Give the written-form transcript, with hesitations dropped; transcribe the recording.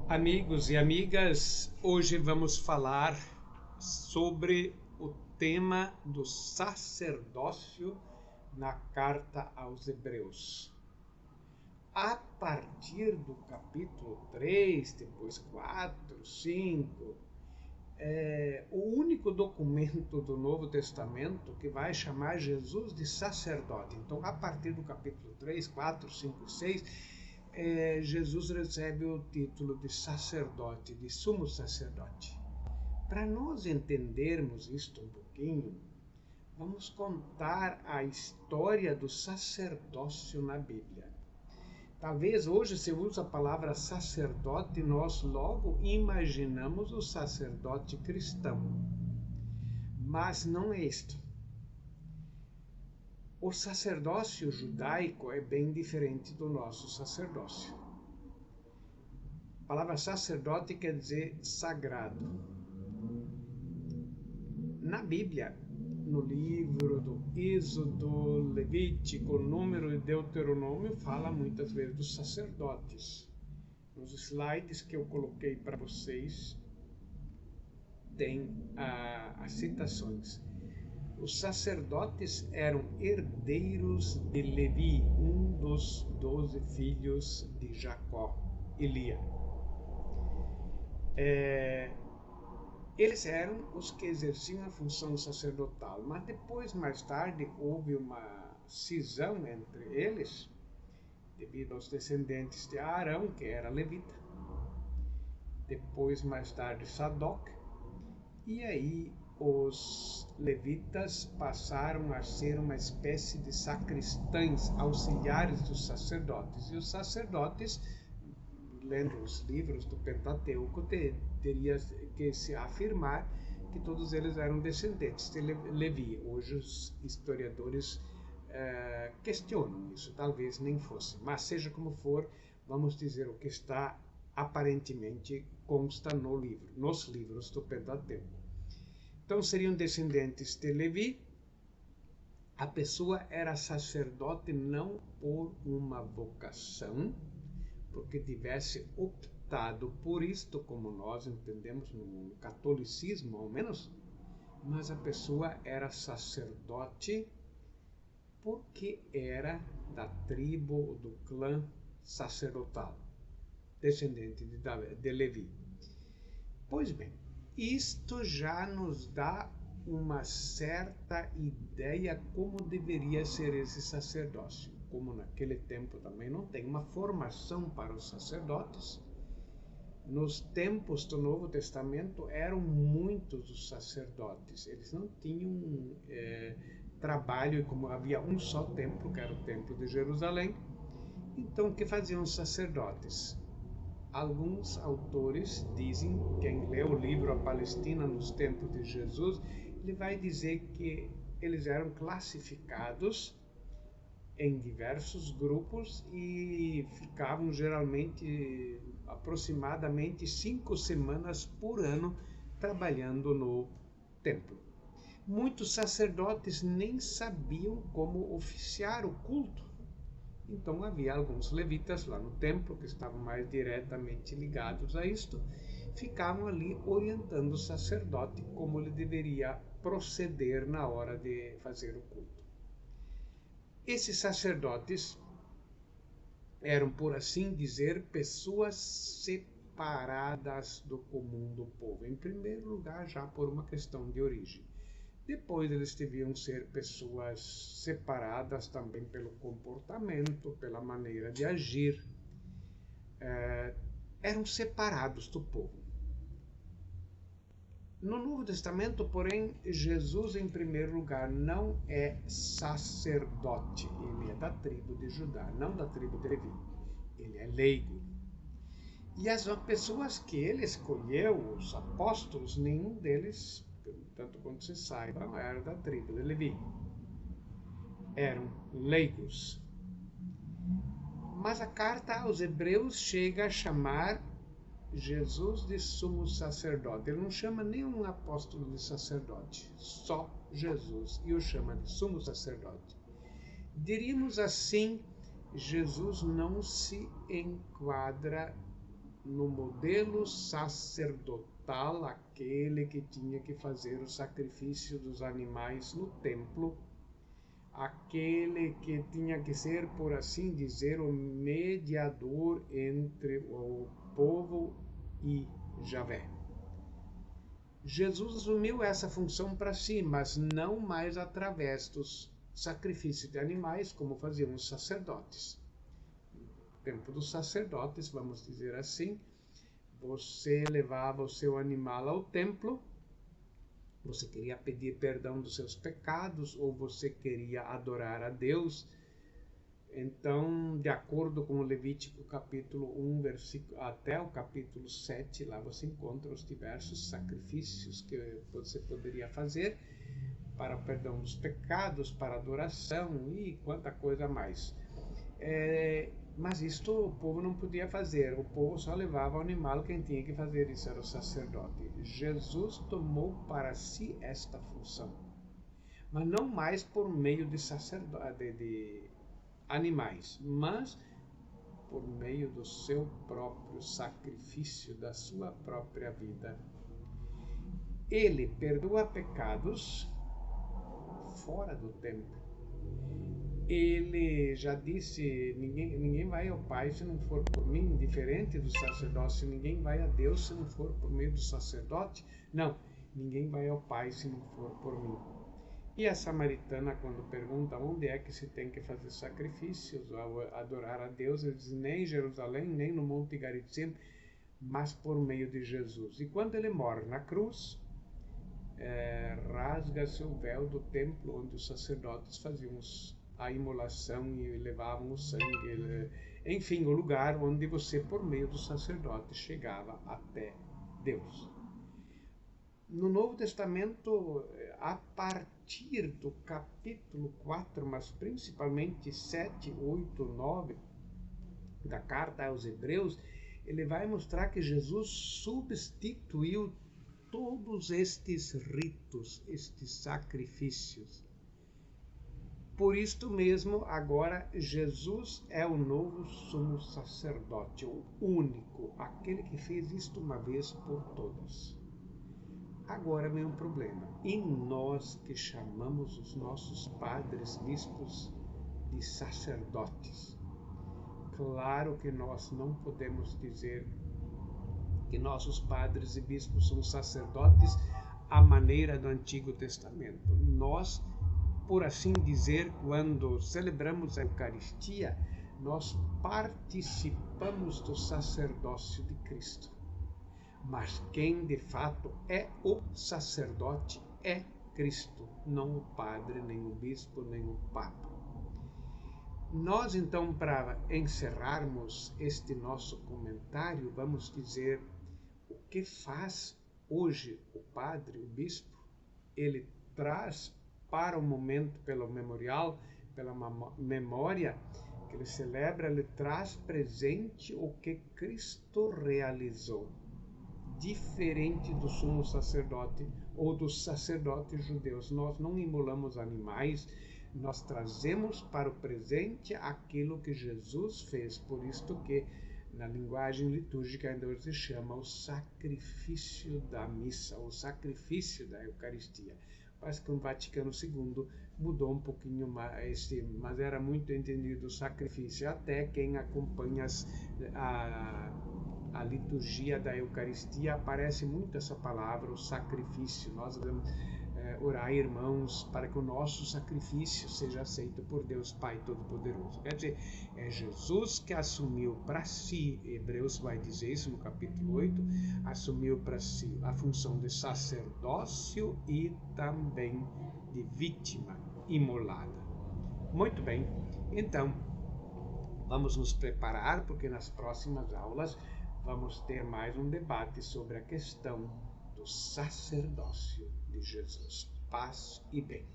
Amigos e amigas, hoje vamos falar sobre o tema do sacerdócio na carta aos Hebreus. A partir do capítulo 3, depois 4, 5, o único documento do Novo Testamento que vai chamar Jesus de sacerdote. Então, a partir do capítulo 3, 4, 5 e 6, Jesus recebe o título de sacerdote, de sumo sacerdote. Para nós entendermos isto um pouquinho, vamos contar a história do sacerdócio na Bíblia. Talvez hoje se usa a palavra sacerdote, nós logo imaginamos o sacerdote cristão. Mas não é isto. O sacerdócio judaico é bem diferente do nosso sacerdócio. A palavra sacerdote quer dizer sagrado. Na Bíblia, no livro do Êxodo, Levítico, Número e Deuteronômio, fala muitas vezes dos sacerdotes. Nos slides que eu coloquei para vocês, tem as citações. Os sacerdotes eram herdeiros de Levi, um dos 12 filhos de Jacó e Lia. Eles eram os que exerciam a função sacerdotal, mas depois, mais tarde, houve uma cisão entre eles, devido aos descendentes de Arão, que era levita, depois, mais tarde, Sadoc, e aí os levitas passaram a ser uma espécie de sacristães, auxiliares dos sacerdotes. E os sacerdotes, lendo os livros do Pentateuco, teria que se afirmar que todos eles eram descendentes de Levi. Hoje os historiadores questionam isso, talvez nem fosse. Mas seja como for, vamos dizer o que está aparentemente consta no livro, nos livros do Pentateuco. Então seriam descendentes de Levi. A pessoa era sacerdote não por uma vocação, porque tivesse optado por isto, como nós entendemos no catolicismo ao menos, mas a pessoa era sacerdote porque era da tribo, do clã sacerdotal, descendente de Levi. Pois bem, isto já nos dá uma certa ideia como deveria ser esse sacerdócio. Como naquele tempo também não tem uma formação para os sacerdotes, nos tempos do Novo Testamento eram muitos os sacerdotes. Eles não tinham trabalho, e como havia um só templo, que era o templo de Jerusalém, então o que faziam os sacerdotes? Alguns autores dizem, quem lê o livro A Palestina nos Tempos de Jesus, ele vai dizer que eles eram classificados em diversos grupos e ficavam geralmente aproximadamente 5 semanas por ano trabalhando no templo. Muitos sacerdotes nem sabiam como oficiar o culto. Então havia alguns levitas lá no templo que estavam mais diretamente ligados a isto, ficavam ali orientando o sacerdote como ele deveria proceder na hora de fazer o culto. Esses sacerdotes eram, por assim dizer, pessoas separadas do comum do povo. Em primeiro lugar, já por uma questão de origem. Depois eles deviam ser pessoas separadas também pelo comportamento, pela maneira de agir. Eram separados do povo. No Novo Testamento, porém, Jesus, em primeiro lugar, não é sacerdote. Ele é da tribo de Judá, não da tribo de Levi. Ele é leigo. E as pessoas que ele escolheu, os apóstolos, nenhum deles, tanto quanto se saiba, era da tribo de Levi. Eram leigos. Mas a carta aos Hebreus chega a chamar Jesus de sumo sacerdote. Ele não chama nenhum apóstolo de sacerdote, só Jesus, e o chama de sumo sacerdote. Diríamos assim, Jesus não se enquadra no modelo sacerdotal, aquele que tinha que fazer o sacrifício dos animais no templo, aquele que tinha que ser, por assim dizer, o mediador entre o povo e Javé. Jesus assumiu essa função para si, mas não mais através dos sacrifícios de animais, como faziam os sacerdotes. No tempo dos sacerdotes, vamos dizer assim, você levava o seu animal ao templo, você queria pedir perdão dos seus pecados, ou você queria adorar a Deus. Então, de acordo com o Levítico capítulo 1, versículo, até o capítulo 7, lá você encontra os diversos sacrifícios que você poderia fazer para o perdão dos pecados, para adoração e quanta coisa mais. Mas isto o povo não podia fazer, o povo só levava o animal, quem tinha que fazer isso era o sacerdote. Jesus tomou para si esta função, mas não mais por meio de animais, mas por meio do seu próprio sacrifício, da sua própria vida. Ele perdoa pecados fora do templo. Ele já disse, ninguém vai ao Pai se não for por mim, diferente do sacerdócio, ninguém vai a Deus se não for por meio do sacerdote. Não, ninguém vai ao Pai se não for por mim. E a samaritana, quando pergunta onde é que se tem que fazer sacrifícios, ao adorar a Deus, ele diz, nem em Jerusalém, nem no Monte Garizim, mas por meio de Jesus. E quando ele morre na cruz, rasga-se o véu do templo onde os sacerdotes faziam a imolação e levavam o sangue, enfim, o lugar onde você, por meio do sacerdote, chegava até Deus. No Novo Testamento, a partir do capítulo 4, mas principalmente 7, 8, 9 da carta aos Hebreus, ele vai mostrar que Jesus substituiu todos estes ritos, estes sacrifícios. Por isto mesmo, agora Jesus é o novo sumo sacerdote, o único, aquele que fez isto uma vez por todas. Agora vem um problema. E nós que chamamos os nossos padres, bispos, de sacerdotes. Claro que nós não podemos dizer que nossos padres e bispos são sacerdotes à maneira do Antigo Testamento. Nós, por assim dizer, quando celebramos a Eucaristia, nós participamos do sacerdócio de Cristo. Mas quem de fato é o sacerdote é Cristo, não o padre, nem o bispo, nem o papa. Nós então, para encerrarmos este nosso comentário, vamos dizer o que faz hoje o padre, o bispo. Ele traz para o momento, pelo memorial, pela memória que ele celebra, ele traz presente o que Cristo realizou. Diferente do sumo sacerdote ou dos sacerdotes judeus. Nós não imolamos animais, nós trazemos para o presente aquilo que Jesus fez. Por isto que na linguagem litúrgica ainda se chama o sacrifício da missa, o sacrifício da Eucaristia. Parece que o Vaticano II mudou um pouquinho mais, mas era muito entendido o sacrifício. Até quem acompanha a liturgia da Eucaristia aparece muito essa palavra, o sacrifício. Nós devemos orar, irmãos, para que o nosso sacrifício seja aceito por Deus Pai Todo-Poderoso. Quer dizer, é Jesus que assumiu para si, Hebreus vai dizer isso no capítulo 8, assumiu para si a função de sacerdócio e também de vítima imolada. Muito bem, então vamos nos preparar, porque nas próximas aulas vamos ter mais um debate sobre a questão do sacerdócio de Jesus. Paz e bem.